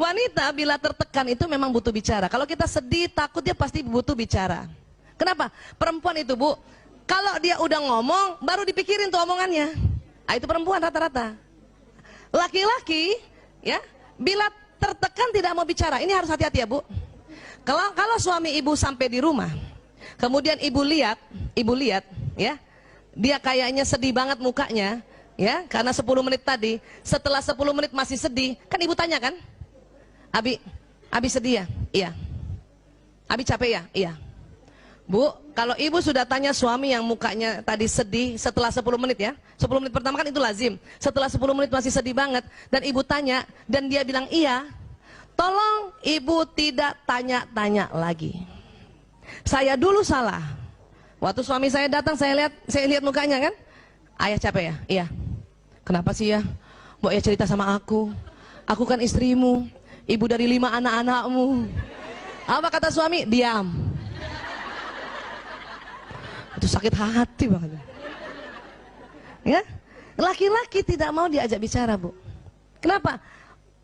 Wanita bila tertekan itu memang butuh bicara. Kalau kita sedih, takut, dia pasti butuh bicara. Kenapa? Perempuan itu, Bu, kalau dia udah ngomong, baru dipikirin tuh omongannya. Ah, itu perempuan rata-rata. Laki-laki, ya, bila tertekan tidak mau bicara. Ini harus hati-hati ya, Bu. Kalau suami ibu sampai di rumah, kemudian ibu lihat, ya, dia kayaknya sedih banget mukanya, ya, karena 10 menit tadi. Setelah 10 menit masih sedih, kan ibu tanya kan? Abi sedih ya? Iya. Abi capek ya? Iya. Bu, kalau ibu sudah tanya suami yang mukanya tadi sedih setelah 10 menit ya, 10 menit pertama kan itu lazim. Setelah 10 menit masih sedih banget, dan ibu tanya, dan dia bilang iya, tolong ibu tidak tanya-tanya lagi. Saya dulu salah. Waktu suami saya datang, saya lihat mukanya kan, ayah capek ya? Iya. Kenapa sih ya? Mau ya cerita sama aku kan istrimu, ibu dari 5 anak-anakmu. Apa kata suami? Diam. Itu sakit hati banget. Ya, laki-laki tidak mau diajak bicara, Bu. Kenapa?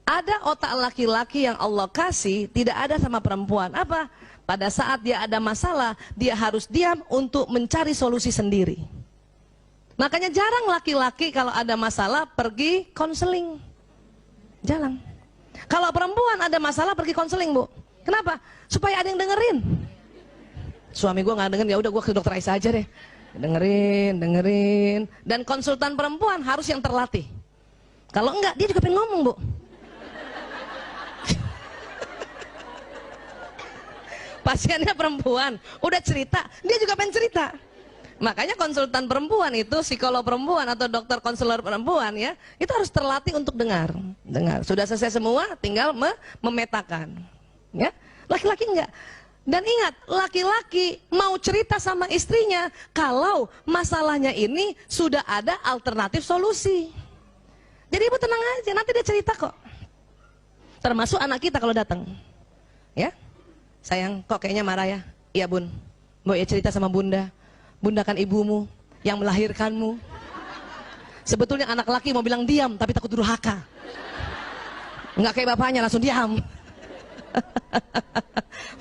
Ada otak laki-laki yang Allah kasih, tidak ada sama perempuan. Apa? Pada saat dia ada masalah, dia harus diam untuk mencari solusi sendiri. Makanya jarang laki-laki kalau ada masalah pergi konseling. Jarang. Kalau perempuan ada masalah pergi konseling, Bu. Kenapa? Supaya ada yang dengerin. Suami gue nggak dengerin, ya udah gue ke dokter Aisyah aja deh. Dengerin. Dan konsultan perempuan harus yang terlatih. Kalau enggak, dia juga pengen ngomong, Bu. Pasiennya perempuan, udah cerita, dia juga pengen cerita. Makanya konsultan perempuan itu, psikolog perempuan atau dokter konselor perempuan ya, itu harus terlatih untuk dengar. Sudah selesai semua, tinggal memetakan. Ya, laki-laki enggak. Dan ingat, laki-laki mau cerita sama istrinya kalau masalahnya ini sudah ada alternatif solusi. Jadi ibu tenang aja, nanti dia cerita kok. Termasuk anak kita kalau datang. Ya. Sayang, kok kayaknya marah ya? Iya, Bun. Mau ya cerita sama Bunda. Bunda kan ibumu yang melahirkanmu. Sebetulnya anak laki mau bilang diam, tapi takut durhaka. Enggak kayak bapaknya, langsung diam.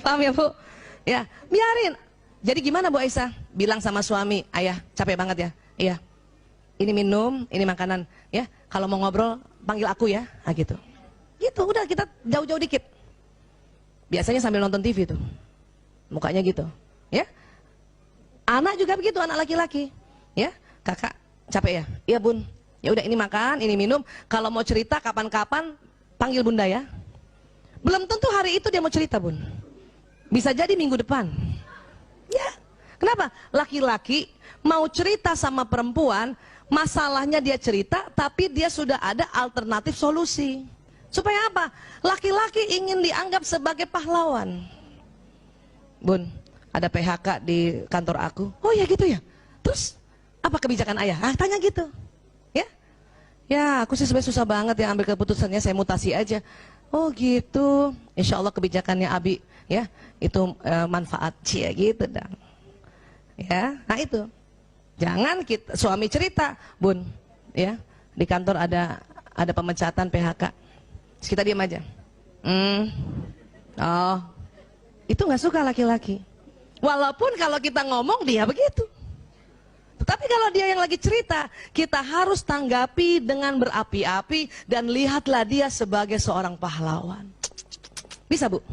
Paham ya, Bu? Ya, biarin. Jadi gimana, Bu Aisyah? Bilang sama suami, ayah capek banget ya? Iya. Ini minum, ini makanan. Ya, kalau mau ngobrol, panggil aku ya. Nah, gitu. Gitu, udah kita jauh-jauh dikit. Biasanya sambil nonton TV tuh. Mukanya gitu. Ya. Anak juga begitu, anak laki-laki. Ya, kakak capek ya? Iya, Bun. Ya udah, ini makan, ini minum. Kalau mau cerita kapan-kapan panggil Bunda ya. Belum tentu hari itu dia mau cerita, Bun. Bisa jadi minggu depan. Ya. Kenapa? Laki-laki mau cerita sama perempuan, masalahnya dia cerita, tapi dia sudah ada alternatif solusi. Supaya apa? Laki-laki ingin dianggap sebagai pahlawan. Bun, ada PHK di kantor aku. Oh ya gitu ya. Terus apa kebijakan ayah? Ah, tanya gitu. Ya. Ya, aku sih sebenarnya susah banget ya ambil keputusannya, saya mutasi aja. Oh gitu. Insya Allah kebijakannya Abi ya itu manfaat cia gitu dong. Ya, nah itu. Jangan kita suami cerita, Bun, ya di kantor ada pemecatan PHK. Terus kita diam aja. Oh, itu nggak suka laki-laki. Walaupun kalau kita ngomong dia begitu. Tetapi kalau dia yang lagi cerita, kita harus tanggapi dengan berapi-api dan lihatlah dia sebagai seorang pahlawan. Bisa, Bu?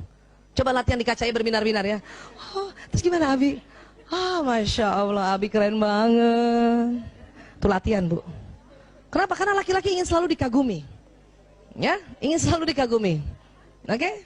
Coba latihan di kacanya berbinar-binar ya. Oh, terus gimana Abi? Ah, Masya Allah, Abi keren banget. Itu latihan, Bu. Kenapa? Karena laki-laki ingin selalu dikagumi. Ya, ingin selalu dikagumi. Oke?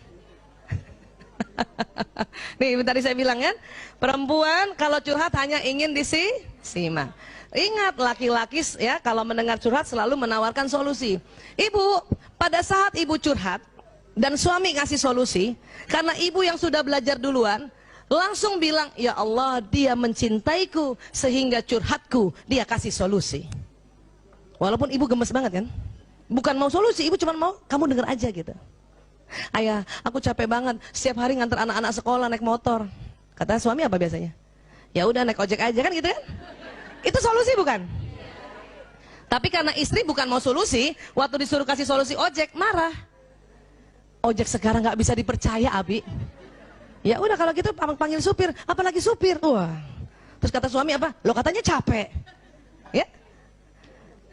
Nih, tadi saya bilang kan, perempuan kalau curhat hanya ingin disimak. Ingat, laki-laki ya kalau mendengar curhat selalu menawarkan solusi. Ibu, pada saat ibu curhat dan suami ngasih solusi, karena ibu yang sudah belajar duluan, langsung bilang, ya Allah, dia mencintaiku sehingga curhatku dia kasih solusi. Walaupun ibu gemes banget kan, bukan mau solusi, ibu cuma mau kamu dengar aja gitu. Ayah, aku capek banget, setiap hari nganter anak-anak sekolah naik motor. Kata suami apa biasanya? Ya udah naik ojek aja kan gitu kan? Itu solusi bukan? Tapi karena istri bukan mau solusi, waktu disuruh kasih solusi ojek marah. ojek sekarang nggak bisa dipercaya, Abi. Ya udah kalau gitu panggil supir, apalagi supir. Wah. Terus kata suami apa? Lo katanya capek. Ya.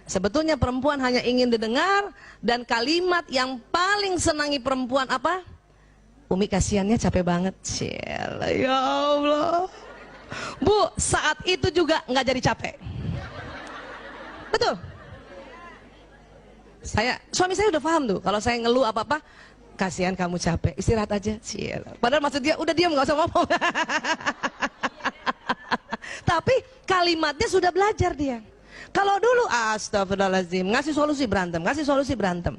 Sebetulnya perempuan hanya ingin didengar, dan kalimat yang paling senangi perempuan apa? Umi kasihannya capek banget. Ciela, ya Allah. Bu, saat itu juga nggak jadi capek. Betul. Suami saya udah paham tuh. Kalau saya ngeluh apa-apa, kasihan kamu capek, istirahat aja. Ciela. Padahal maksud dia, udah diam nggak usah ngomong. Tapi kalimatnya sudah belajar dia. Kalau dulu astagfirullahaladzim, ngasih solusi berantem, ngasih solusi berantem.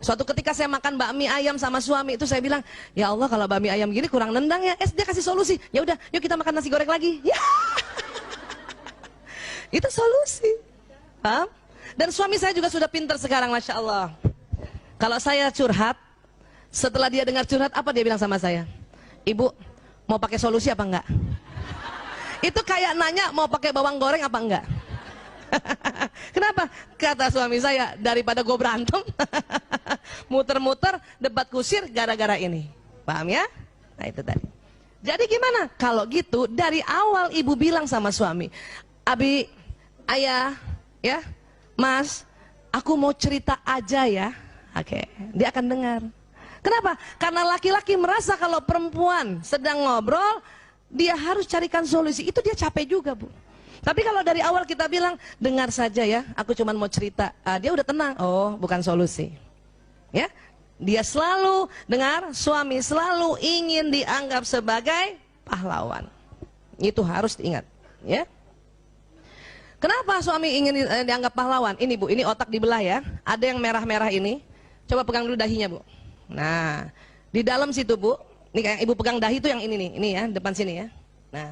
Suatu ketika saya makan bakmi ayam sama suami, itu saya bilang, ya Allah kalau bakmi ayam gini kurang nendang ya. Dia kasih solusi, ya udah, yuk kita makan nasi goreng lagi. Ya. Itu solusi. Paham? Dan suami saya juga sudah pintar sekarang, Masya Allah. Kalau saya curhat, setelah dia dengar curhat, apa dia bilang sama saya? Ibu, mau pakai solusi apa enggak? Itu kayak nanya mau pakai bawang goreng apa enggak? Kenapa? Kata suami saya, daripada gue berantem, muter-muter, debat kusir gara-gara ini. Paham ya? Nah itu tadi. Jadi gimana? Kalau gitu, dari awal ibu bilang sama suami, Abi, ayah, ya, Mas, aku mau cerita aja ya. Oke, dia akan dengar. Kenapa? Karena laki-laki merasa kalau perempuan sedang ngobrol, dia harus carikan solusi. Itu dia capek juga, Bu. Tapi kalau dari awal kita bilang, dengar saja ya, aku cuma mau cerita, dia udah tenang. Oh, bukan solusi. Ya, dia selalu dengar, suami selalu ingin dianggap sebagai pahlawan. Itu harus diingat, ya. Kenapa suami ingin dianggap pahlawan? Ini Bu, ini otak dibelah ya. Ada yang merah-merah ini. Coba pegang dulu dahinya Bu. Nah, di dalam situ Bu, ini kayak ibu pegang dahi itu yang ini nih, ini ya, depan sini ya. Nah,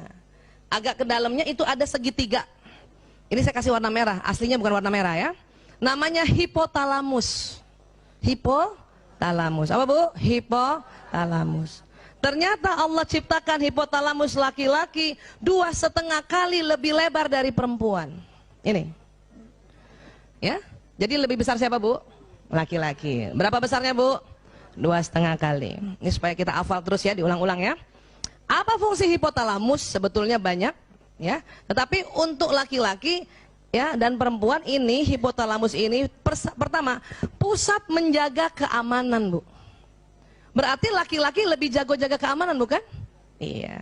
agak ke dalamnya itu ada segitiga. Ini saya kasih warna merah, aslinya bukan warna merah ya. Namanya hipotalamus. Hipotalamus. Apa Bu? Hipotalamus. Ternyata Allah ciptakan hipotalamus laki-laki 2,5 kali lebih lebar dari perempuan. Ini. Ya. Jadi lebih besar siapa Bu? Laki-laki. Berapa besarnya Bu? 2,5 kali. Ini supaya kita hafal terus ya, diulang-ulang ya. Apa fungsi hipotalamus? Sebetulnya banyak ya. Tetapi untuk laki-laki ya dan perempuan ini, hipotalamus ini pertama, pusat menjaga keamanan Bu. Berarti laki-laki lebih jago jaga keamanan bukan? Iya.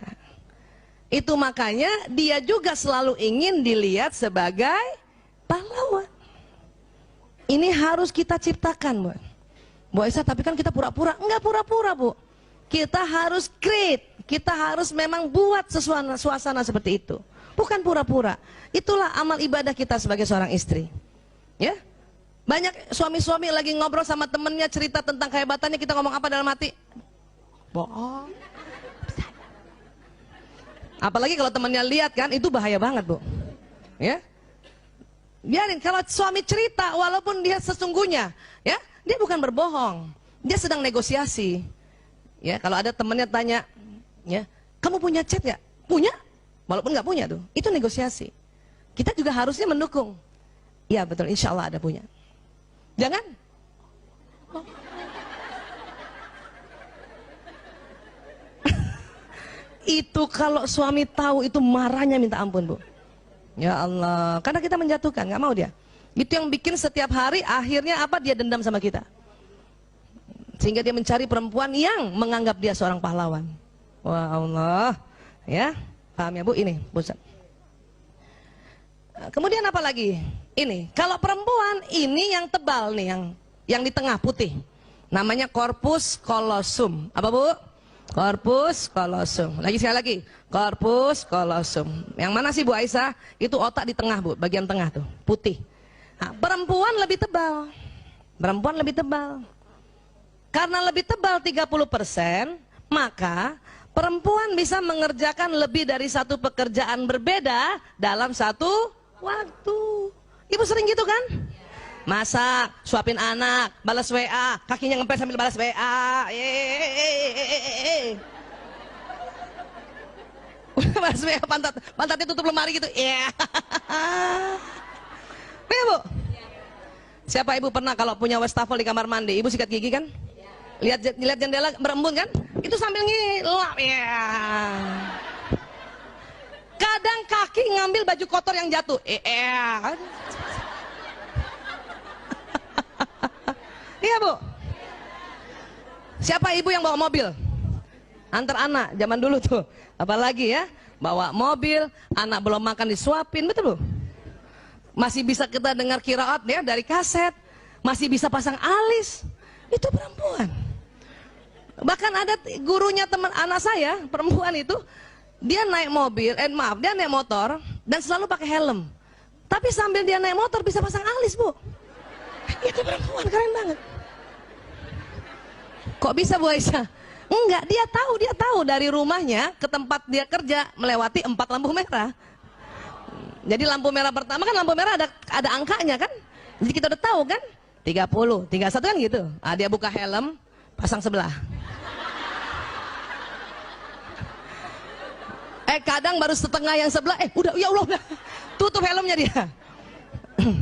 Itu makanya dia juga selalu ingin dilihat sebagai pahlawan. Ini harus kita ciptakan Bu. Bu Aisyah, tapi kan kita pura-pura. Enggak pura-pura Bu. Kita harus create. Kita harus memang buat suasana seperti itu. Bukan pura-pura. Itulah amal ibadah kita sebagai seorang istri. Ya. Banyak suami-suami lagi ngobrol sama temennya, cerita tentang kehebatannya, kita ngomong apa dalam hati? Bohong. Apalagi kalau temennya lihat kan, itu bahaya banget Bu. Ya. Biarin, kalau suami cerita walaupun dia sesungguhnya, ya, dia bukan berbohong. Dia sedang negosiasi. Ya, kalau ada temennya tanya, ya, kamu punya chat nggak? Punya? Walaupun nggak punya tuh, itu negosiasi. Kita juga harusnya mendukung. Iya betul, insya Allah ada punya. Jangan. Oh. Itu kalau suami tahu itu marahnya minta ampun Bu. Ya Allah, karena kita menjatuhkan, nggak mau dia. Itu yang bikin setiap hari akhirnya apa? Dia dendam sama kita. Sehingga dia mencari perempuan yang menganggap dia seorang pahlawan. Wah Allah, ya paham ya Bu? Ini pusat. Kemudian apa lagi? Ini, kalau perempuan ini yang tebal nih, yang di tengah putih, namanya corpus callosum. Apa Bu? Corpus callosum. Lagi sekali lagi, corpus callosum. Yang mana sih Bu Aisyah? Itu otak di tengah Bu, bagian tengah tuh, putih. Nah, perempuan lebih tebal. Perempuan lebih tebal. Karena lebih tebal 30%, maka perempuan bisa mengerjakan lebih dari satu pekerjaan berbeda dalam satu waktu. Ibu sering gitu kan? Masak, suapin anak, balas WA, kakinya ngempel sambil balas WA. Balas WA, pantatnya tutup lemari gitu. Iya. Ya Bu? Siapa ibu pernah kalau punya wastafel di kamar mandi, ibu sikat gigi kan? lihat jendela berembun kan? Itu sambil ngilap ya. Kadang kaki ngambil baju kotor yang jatuh. Iya Bu. Siapa ibu yang bawa mobil? Antar anak, zaman dulu tuh. Apalagi ya, bawa mobil, anak belum makan disuapin, betul Bu? Masih bisa kita dengar qiraat ya dari kaset, masih bisa pasang alis. Itu perempuan. Bahkan ada gurunya teman anak saya, perempuan itu, dia naik mobil, dia naik motor dan selalu pakai helm. Tapi sambil dia naik motor bisa pasang alis, Bu. Itu perempuan, keren banget. Kok bisa Bu Aisyah? Enggak, dia tahu dari rumahnya ke tempat dia kerja melewati 4 lampu merah. Jadi lampu merah pertama kan lampu merah ada angkanya kan? Jadi kita udah tahu kan? 30, 31 kan gitu. Ah, dia buka helm, pasang sebelah. Kadang baru setengah yang sebelah, udah, ya Allah, udah. Tutup helmnya dia.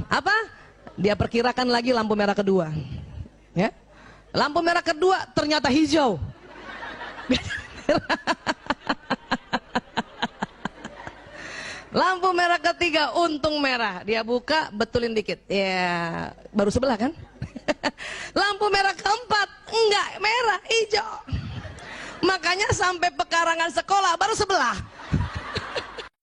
Apa? Dia perkirakan lagi lampu merah kedua. Ya. Lampu merah kedua ternyata hijau. Lampu merah ketiga untung merah. Dia buka, betulin dikit. Ya, baru sebelah kan? Lampu merah keempat enggak merah, hijau. Makanya sampai pekarangan sekolah baru sebelah.